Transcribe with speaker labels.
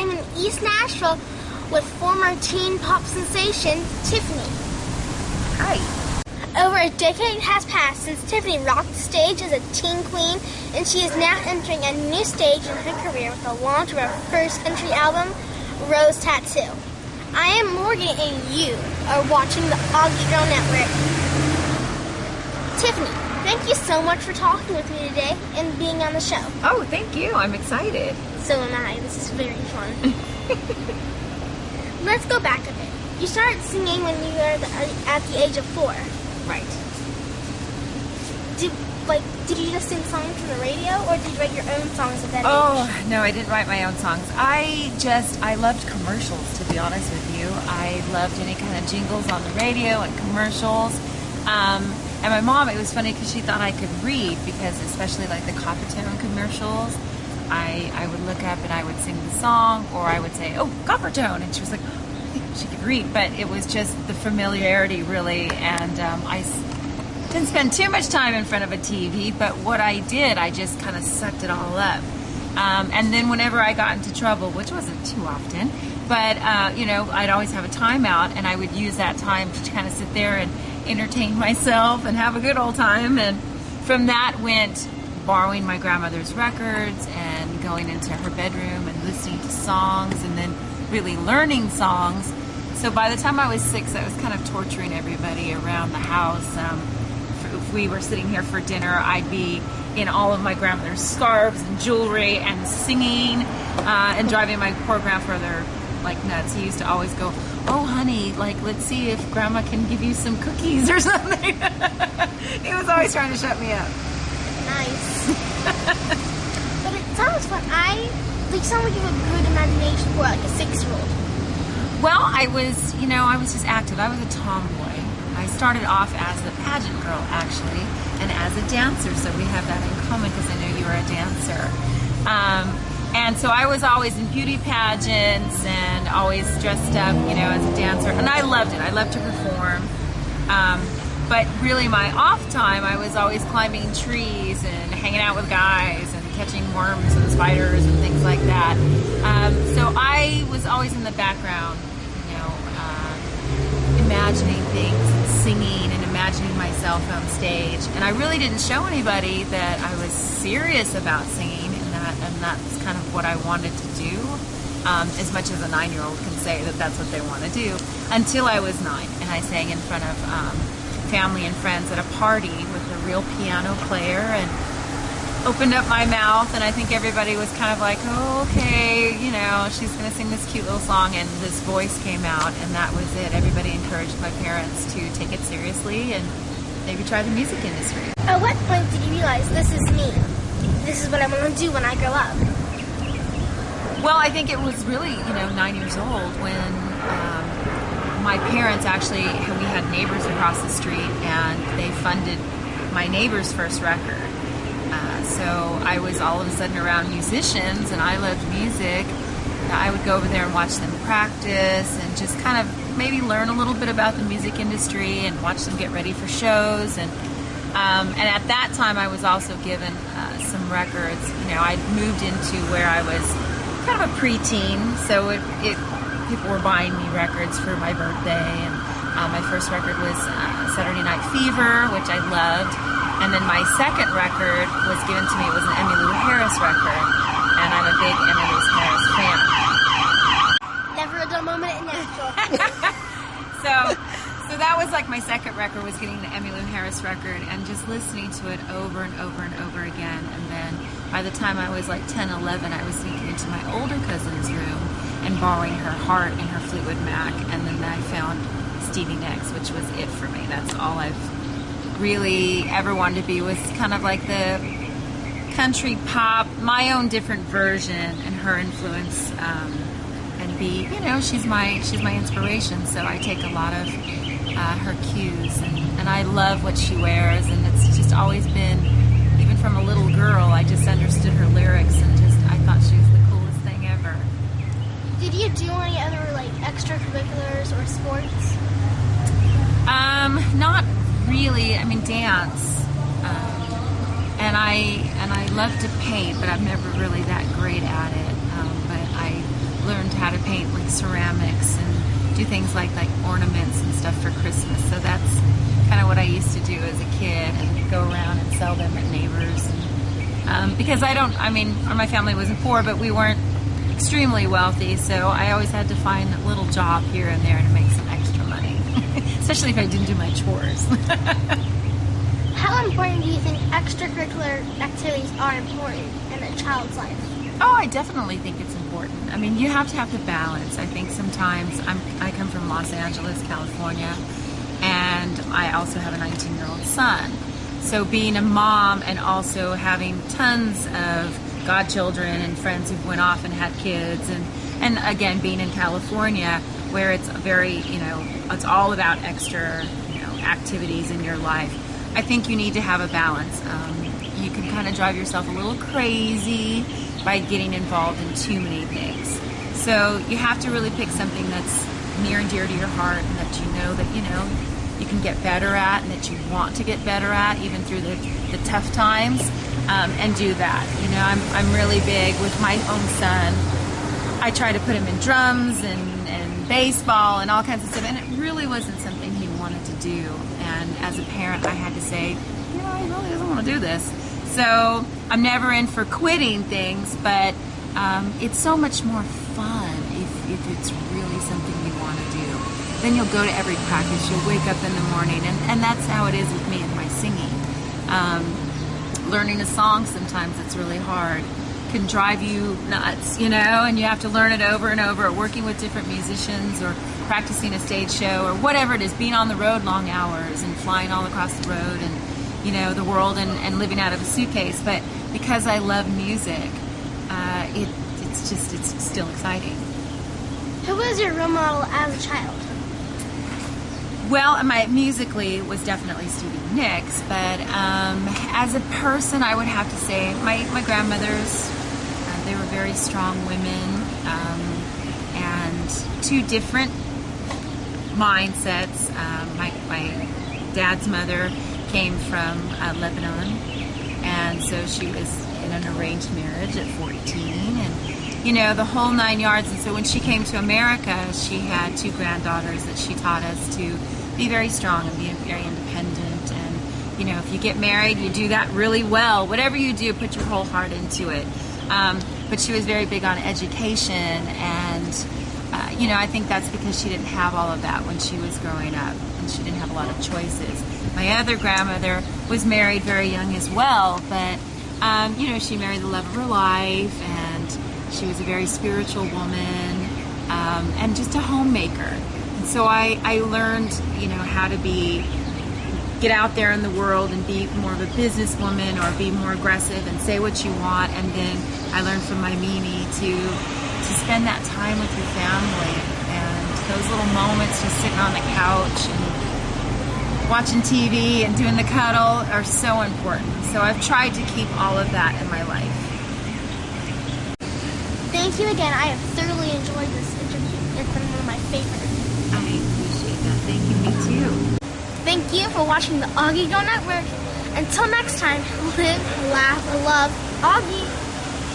Speaker 1: I'm in East Nashville with former teen pop sensation, Tiffany.
Speaker 2: Hi.
Speaker 1: Over a decade has passed since Tiffany rocked the stage as a teen queen, and she is now entering a new stage in her career with the launch of her first country album, Rose Tattoo. I am Morgan, and you are watching the AUGEgirl Network. Tiffany, thank you so much for talking with me today and being on the show.
Speaker 2: Oh, thank you. I'm excited.
Speaker 1: So am I. This is very fun. Let's go back a bit. You started singing when you were at the age of 4.
Speaker 2: Right.
Speaker 1: Did you just sing songs from the radio, or did you write your own songs at that age?
Speaker 2: Oh, no, I didn't write my own songs. I loved commercials, to be honest with you. I loved any kind of jingles on the radio and commercials. And my mom, it was funny because she thought I could read, because especially like the Coppertone commercials, I would look up and I would sing the song, or I would say, oh, Coppertone, and she was like, I think she could read. But it was just the familiarity, really, and I didn't spend too much time in front of a TV, but what I did, I just kind of sucked it all up. And then whenever I got into trouble, which wasn't too often, but I'd always have a timeout, and I would use that time to kind of sit there and entertain myself and have a good old time. And from that went borrowing my grandmother's records and going into her bedroom and listening to songs, and then really learning songs. So by the time I was 6, I was kind of torturing everybody around the house. If we were sitting here for dinner, I'd be in all of my grandmother's scarves and jewelry and singing and driving my poor grandfather like nuts. He used to always go, oh honey, let's see if grandma can give you some cookies or something. He was always trying to shut me up.
Speaker 1: Nice. But it sounds fun. You sound like you have a good imagination for like a 6-year-old.
Speaker 2: Well, I was just active. I was a tomboy. I started off as a pageant girl, actually, and as a dancer, so we have that in common because I know you were a dancer. And so I was always in beauty pageants and always dressed up, as a dancer, and I loved it. I loved to perform. But really my off time, I was always climbing trees and hanging out with guys and catching worms and spiders and things like that. So I was always in the background, imagining things and singing and imagining myself on stage. And I really didn't show anybody that I was serious about singing, and that's kind of what I wanted to do, as much as a 9-year-old can say that that's what they want to do, until I was 9, and I sang in front of family and friends at a party with a real piano player, and opened up my mouth, and I think everybody was kind of like, oh, okay, she's going to sing this cute little song, and this voice came out, and that was it. Everybody encouraged my parents to take it seriously and maybe try the music industry.
Speaker 1: At what point did you realize this is me? This is what I want to do when I grow up?
Speaker 2: Well, I think it was really, 9 years old when my parents actually, we had neighbors across the street, and they funded my neighbor's first record. So I was all of a sudden around musicians, and I loved music. I would go over there and watch them practice and just kind of maybe learn a little bit about the music industry and watch them get ready for shows. And at that time, I was also given some records. I'd moved into where I was kind of a preteen, so people were buying me records for my birthday. And my first record was Saturday Night Fever, which I loved. And then my second record was given to me. It was an Emmylou Harris record, and I'm a big Emmylou Harris fan.
Speaker 1: Never a dull moment in Nashville.
Speaker 2: So that was like my second record, was getting the Emmylou Harris record and just listening to it over and over and over again. And then by the time I was like 10, 11, I was sneaking into my older cousin's room and borrowing her Heart and her Fleetwood Mac. And then I found Stevie Nicks, which was it for me. That's all I've really ever wanted to be, was kind of like the country pop, my own different version, and her influence, and be, she's my inspiration, so I take a lot of her cues, and I love what she wears, and it's just always been, even from a little girl, I just understood her lyrics, and I thought she was the coolest thing ever.
Speaker 1: Did you do any other extracurriculars or sports?
Speaker 2: Not really. I mean, dance, and I love to paint, but I'm never really that great at it. But I learned ceramics and do things like ornaments and stuff for Christmas. So that's kind of what I used to do as a kid, and go around and sell them at neighbors. And, because my family wasn't poor, but we weren't extremely wealthy, so I always had to find a little job here and there to make some extra money, especially if I didn't do my chores.
Speaker 1: How important do you think extracurricular activities are important in a child's life?
Speaker 2: Oh, I definitely think it's important. I mean, you have to have the balance. I think sometimes I come from Los Angeles, California, and I also have a 19-year-old son. So being a mom and also having tons of godchildren and friends who went off and had kids, and again, being in California where it's very, it's all about extra, activities in your life. I think you need to have a balance. You can kind of drive yourself a little crazy by getting involved in too many things. So you have to really pick something that's near and dear to your heart, and that you know you can get better at, and that you want to get better at even through the tough times, and do that. I'm really big with my own son. I try to put him in drums and baseball and all kinds of stuff, and it really wasn't something he wanted to do. And as a parent, I had to say, he really doesn't want to do this. So I'm never in for quitting things, but it's so much more fun if it's really something you want to do. Then you'll go to every practice, you'll wake up in the morning, and that's how it is with me and my singing. Learning a song, sometimes it's really hard. Can drive you nuts, and you have to learn it over and over, or working with different musicians, or practicing a stage show, or whatever it is, being on the road long hours and flying all across the road and, the world, and living out of a suitcase. But because I love music, it's still exciting.
Speaker 1: Who was your role model as a child?
Speaker 2: Well, musically was definitely Stevie Nicks, but as a person, I would have to say my grandmothers. They were very strong women, and two different mindsets. My dad's mother came from Lebanon, and so she was in an arranged marriage at 14, and the whole 9 yards. And so when she came to America, she had two granddaughters that she taught us to be very strong and be very independent. And if you get married, you do that really well. Whatever you do, put your whole heart into it. But she was very big on education, and I think that's because she didn't have all of that when she was growing up, and she didn't have a lot of choices. My other grandmother was married very young as well, but she married the love of her life, and she was a very spiritual woman, and just a homemaker. And so I learned, how to get out there in the world and be more of a businesswoman, or be more aggressive and say what you want. And then I learned from my Mimi to spend that time with your family, and those little moments just sitting on the couch and watching TV and doing the cuddle are so important. So I've tried to keep all of that in my life.
Speaker 1: Thank you again. I have thoroughly enjoyed this interview. It's been one of my favorites.
Speaker 2: I appreciate that. Thank you. Me too.
Speaker 1: Thank you for watching the AUGEgirl Network. Until next time, live, laugh, love, Augie.